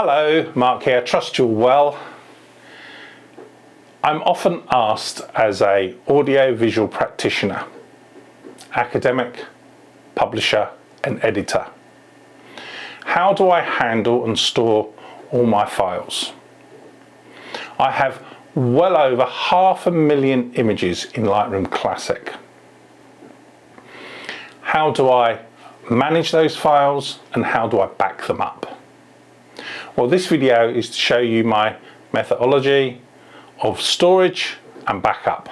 Hello, Mark here, trust you're well. I'm often asked as a audio-visual practitioner, academic, publisher and editor, how do I handle and store all my files? I have well over 500,000 images in Lightroom Classic. How do I manage those files and how do I back them up? Well, this video is to show you my methodology of storage and backup.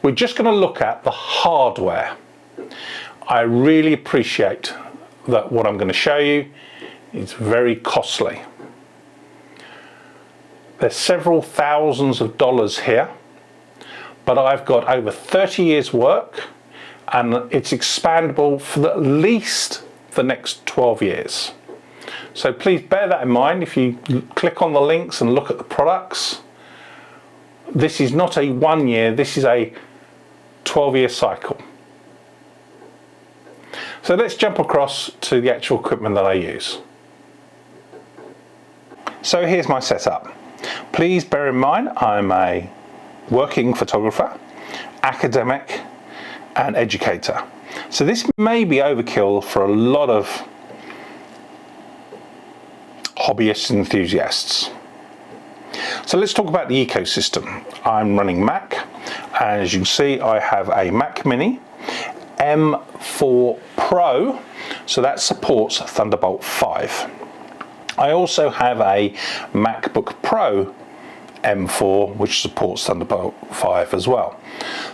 We're just going to look at the hardware. I really appreciate that what I'm going to show you is very costly. There's several thousands of dollars here, but I've got over 30 years work and it's expandable for at least the next 12 years. So please bear that in mind if you click on the links and look at the products. This is not a 1 year, this is a 12-year cycle. So let's jump across to the actual equipment that I use. So here's my setup. Please bear in mind I'm a working photographer, academic and educator. So this may be overkill for a lot of hobbyists and enthusiasts. So let's talk about the ecosystem. I'm running Mac, and as you can see I have a Mac Mini M4 Pro, so that supports Thunderbolt 5. I also have a MacBook Pro M4 which supports Thunderbolt 5 as well.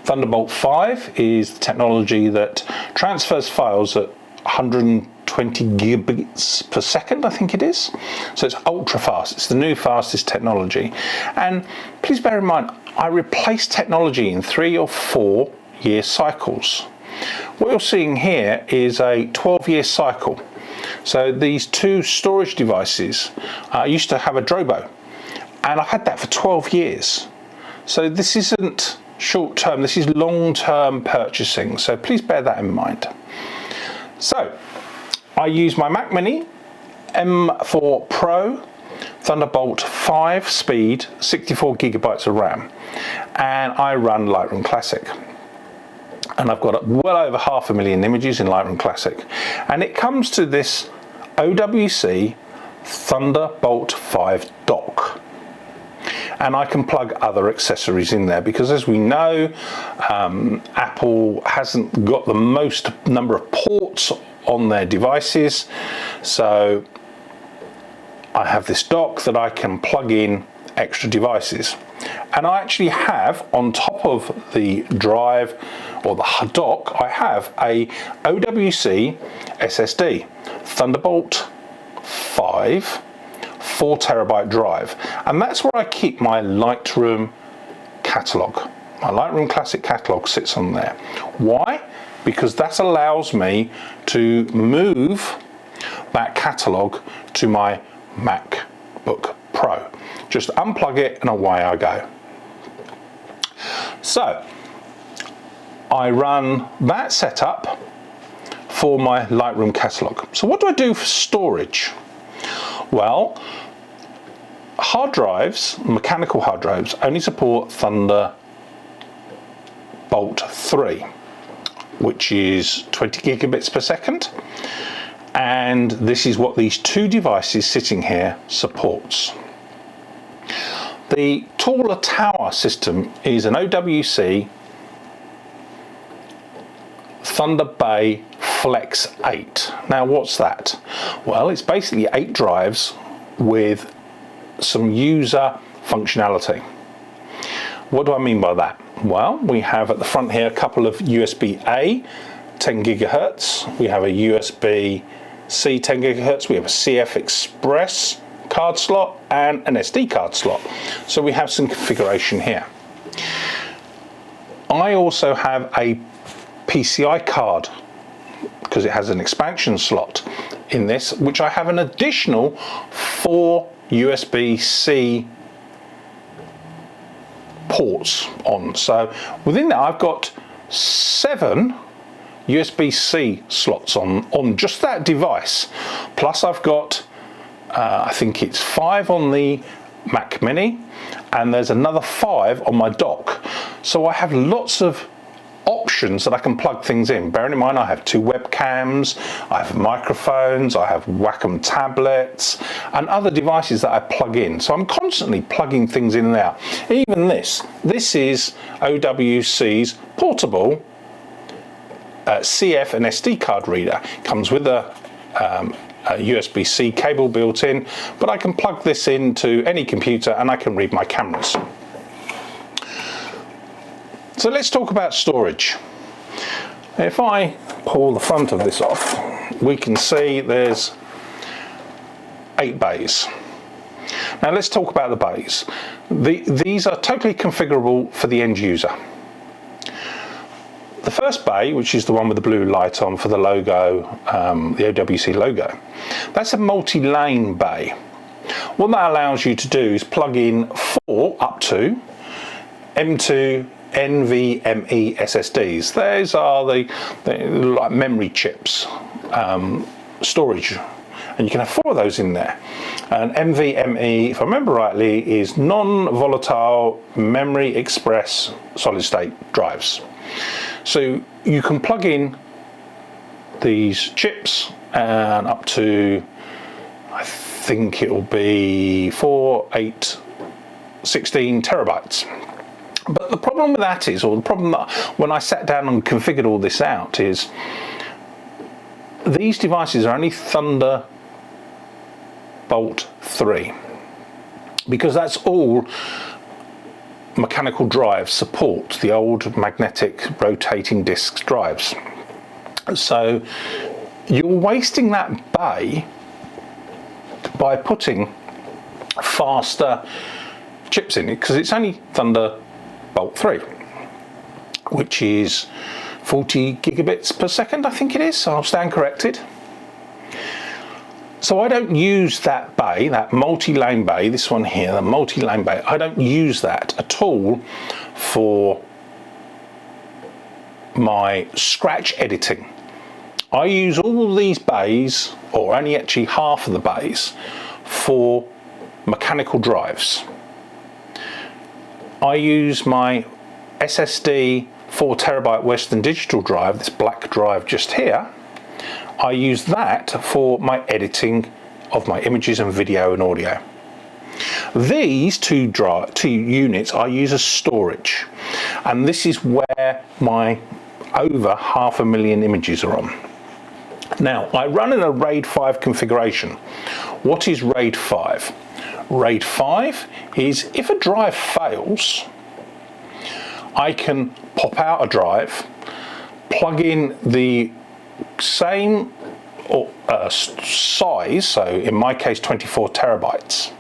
Thunderbolt 5 is the technology that transfers files at 120 gigabits per second, I think it is. So it's ultra fast. It's the new fastest technology. And please bear in mind, I replace technology in 3 or 4 year cycles. What you're seeing here is a 12-year cycle. So these two storage devices, I used to have a Drobo, and I've had that for 12 years. So this isn't short-term, this is long-term purchasing. So please bear that in mind. So I use my Mac Mini M4 Pro, Thunderbolt 5 speed, 64 gigabytes of RAM, and I run Lightroom Classic. And I've got well over 500,000 images in Lightroom Classic. And it comes to this OWC Thunderbolt 5 dock. And I can plug other accessories in there because, as we know, Apple hasn't got the most number of ports on their devices. So I have this dock that I can plug in extra devices. And I actually have, on top of the drive or the dock, I have a OWC SSD Thunderbolt 5 4 terabyte drive, and that's where I keep my Lightroom catalog. My Lightroom Classic catalog sits on there. Why? Because that allows me to move that catalog to my MacBook Pro. Just unplug it and away I go. So I run that setup for my Lightroom catalog. So what do I do for storage? Well, hard drives, mechanical hard drives, only support Thunderbolt 3, which is 20 gigabits per second. And this is what these two devices sitting here supports. The taller tower system is an OWC Thunderbay Flex 8. Now what's that? Well, it's basically 8 drives with some user functionality. What do I mean by that? Well, we have at the front here a couple of USB-A 10 gigahertz. We have a USB-C 10 gigahertz. We have a CF Express card slot and an SD card slot. So we have some configuration here. I also have a PCI card because it has an expansion slot in this, which I have an additional 4 USB-C ports on. So within that I've got 7 USB-C slots on just that device. Plus I've got I think it's 5 on the Mac Mini, and there's another 5 on my dock. So I have lots of options that I can plug things in. Bearing in mind I have 2 webcams, I have microphones, I have Wacom tablets and other devices that I plug in. So I'm constantly plugging things in and out. Even this is OWC's portable CF and SD card reader. Comes with a USB-C cable built in, but I can plug this into any computer and I can read my cameras. So let's talk about storage. If I pull the front of this off, we can see there's 8 bays. Now let's talk about the bays. These are totally configurable for the end user. The first bay, which is the one with the blue light on for the logo, the OWC logo, that's a multi-lane bay. What that allows you to do is plug in 4 up to M2 NVMe SSDs. Those are the like memory chips, storage, and you can have 4 of those in there. And NVMe, if I remember rightly, is non-volatile memory express solid state drives. So you can plug in these chips and up to, I think it will be 4, 8, 16 terabytes. But the problem with that is, or the problem that when I sat down and configured all this out is, these devices are only Thunderbolt 3, because that's all mechanical drives support, the old magnetic rotating disc drives. So you're wasting that bay by putting faster chips in it, because it's only Thunderbolt 3, which is 40 gigabits per second, I think it is. I'll stand corrected. So I don't use that bay, that multi-lane bay, this one here, the multi-lane bay, I don't use that at all for my scratch editing. I use all these bays, or only actually half of the bays, for mechanical drives. I use my SSD 4 terabyte Western Digital drive, this black drive just here. I use that for my editing of my images and video and audio. These two units I use as storage, and this is where my over 500,000 images are on. Now I run in a RAID 5 configuration. What is RAID 5? RAID 5 is, if a drive fails, I can pop out a drive, plug in the same size, so in my case 24 terabytes,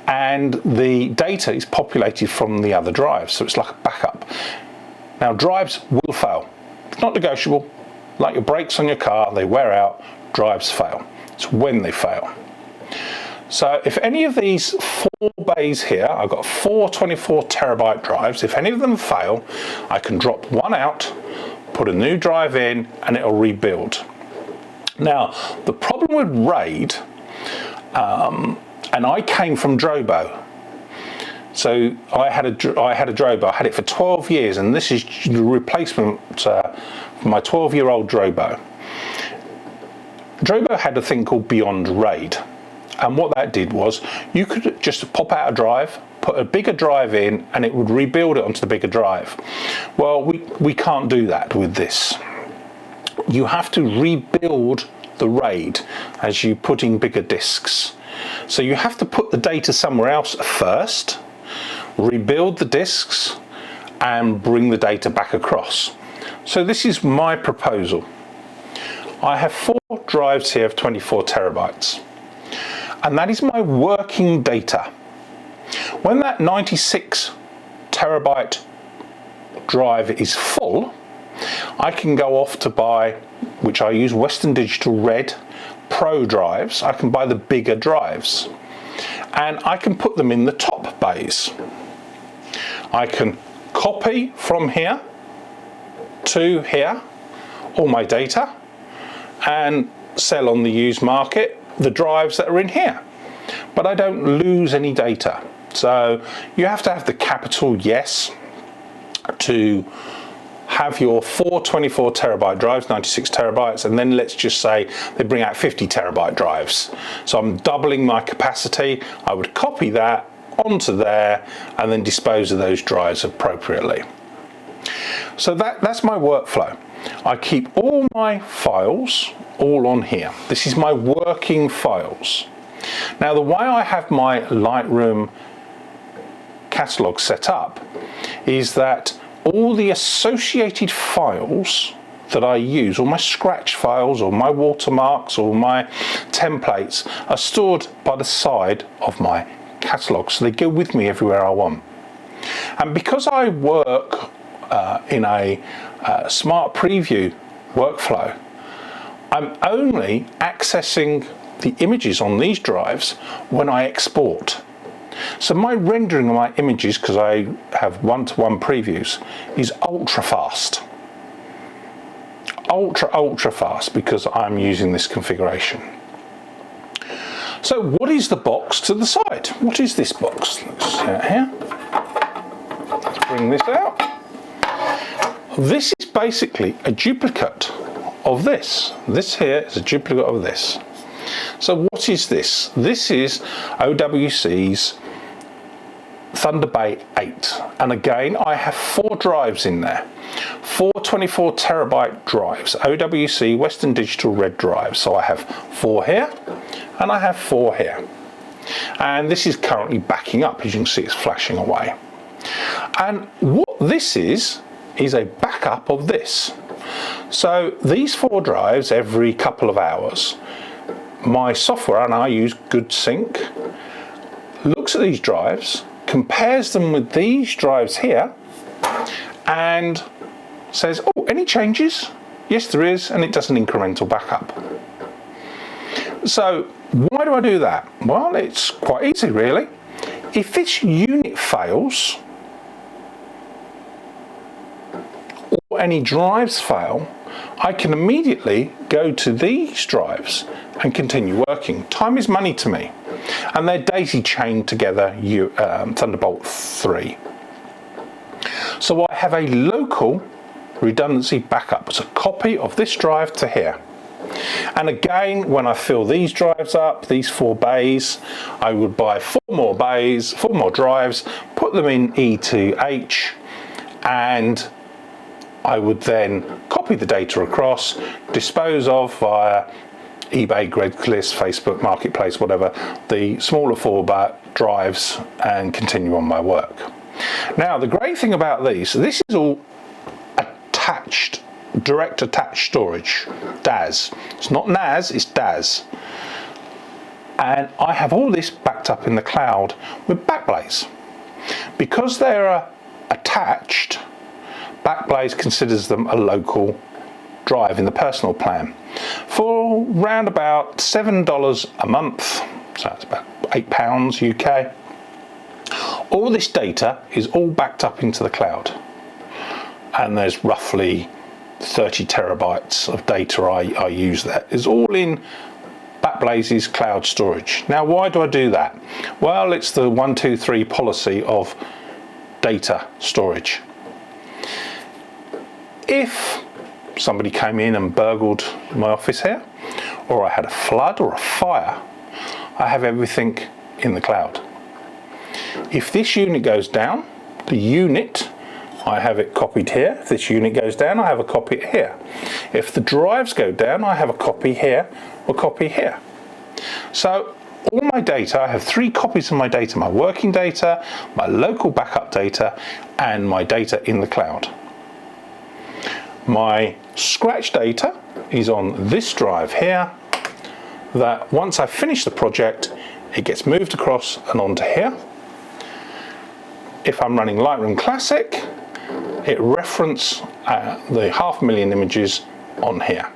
and the data is populated from the other drive, so it's like a backup. Now drives will fail, it's not negotiable, like your brakes on your car, they wear out, drives fail. It's when they fail. So if any of these 4 bays here, I've got 4 24 terabyte drives, if any of them fail, I can drop one out, put a new drive in, and it'll rebuild. Now the problem with RAID, and I came from Drobo, so I had a Drobo, I had it for 12 years, and this is the replacement for my 12-year-old Drobo. Drobo had a thing called Beyond RAID, and what that did was you could just pop out a drive, put a bigger drive in, and it would rebuild it onto the bigger drive. Well, we can't do that with this. You have to rebuild the RAID as you put in bigger disks. So you have to put the data somewhere else first, rebuild the disks, and bring the data back across. So this is my proposal. I have 4 drives here of 24 terabytes, and that is my working data. When that 96 terabyte drive is full, I can go off to buy, which I use Western Digital Red Pro drives. I can buy the bigger drives, and I can put them in the top bays. I can copy from here to here all my data and sell on the used market the drives that are in here, but I don't lose any data. So you have to have the capital yes to have your 4 24 terabyte drives, 96 terabytes, and then let's just say they bring out 50 terabyte drives. So I'm doubling my capacity. I would copy that onto there and then dispose of those drives appropriately. So that's my workflow. I keep all my files all on here. This is my working files. Now the way I have my Lightroom catalog set up is that all the associated files that I use, all my scratch files or my watermarks or my templates, are stored by the side of my catalog, so they go with me everywhere I want. And because I work in a smart preview workflow, I'm only accessing the images on these drives when I export. So my rendering of my images, because I have one-to-one previews, is ultra fast. Ultra fast, because I'm using this configuration. So what is the box to the side? What is this box? Let's see it here. Let's bring this out. This is basically a duplicate of this. This here is a duplicate of this. So what is this? This is OWC's Thunderbay 8, and again I have 4 drives in there, 4 24 terabyte drives, OWC Western Digital Red drives. So I have 4 here and I have 4 here, and this is currently backing up. As you can see, it's flashing away. And what this is a backup of this. So these 4 drives, every couple of hours, my software, and I use Good Sync, looks at these drives, compares them with these drives here, and says, oh, any changes? Yes, there is, and it does an incremental backup. So why do I do that? Well, it's quite easy, really. If this unit fails, or any drives fail, I can immediately go to these drives and continue working. Time is money to me, and they're daisy chained together, Thunderbolt 3. So I have a local redundancy backup. It's a copy of this drive to here. And again, when I fill these drives up, these 4 bays, I would buy 4 more bays, 4 more drives, put them in E to H, and I would then copy the data across, dispose of via eBay, Craigslist, Facebook Marketplace, whatever, the smaller 4 drives, and continue on my work. Now, the great thing about this is all attached, direct attached storage, DAS. It's not NAS, it's DAS. And I have all this backed up in the cloud with Backblaze. Because they're attached, Backblaze considers them a local drive in the personal plan for around about $7 a month, so that's about £8 UK. All this data is all backed up into the cloud, and there's roughly 30 terabytes of data I use there. It's all in Backblaze's cloud storage. Now, why do I do that? Well, it's the 1, 2, 3 policy of data storage. If somebody came in and burgled my office here, or I had a flood or a fire, I have everything in the cloud. If this unit goes down, the unit, I have it copied here. If this unit goes down, I have a copy here. If the drives go down, I have a copy here or copy here. So all my data, I have 3 copies of my data: my working data, my local backup data, and my data in the cloud. My scratch data is on this drive here, that once I finish the project, it gets moved across and onto here. If I'm running Lightroom Classic, it references the 500,000 images on here.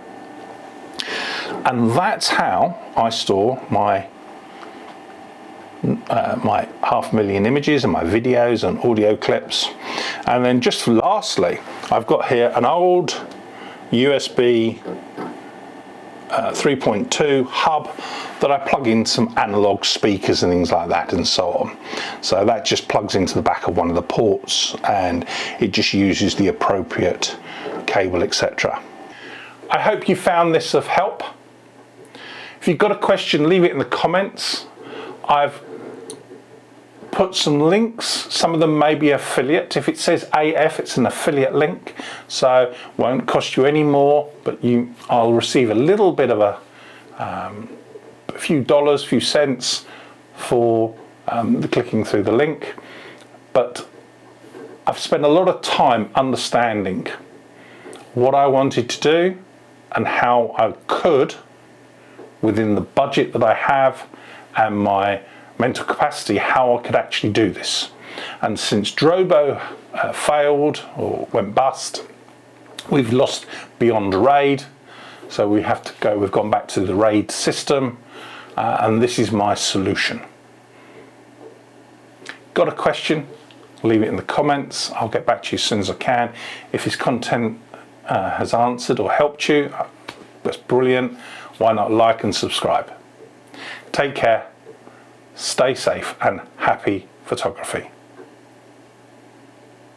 And that's how I store my 500,000 images and my videos and audio clips. And then just lastly, I've got here an old USB 3.2 hub that I plug in some analog speakers and things like that and so on. So that just plugs into the back of one of the ports and it just uses the appropriate cable, etc. I hope you found this of help. If you've got a question, leave it in the comments. I've put some links, some of them may be affiliate. If it says AF, it's an affiliate link, so it won't cost you any more, but I'll receive a little bit of a few dollars, few cents for the clicking through the link. But I've spent a lot of time understanding what I wanted to do and how I could, within the budget that I have and my mental capacity, how I could actually do this. And since Drobo failed or went bust, we've lost beyond RAID, so we've gone back to the RAID system, and this is my solution. Got a question? Leave it in the comments. I'll get back to you as soon as I can. If this content has answered or helped you, that's brilliant. Why not like and subscribe? Take care. Stay safe and happy photography.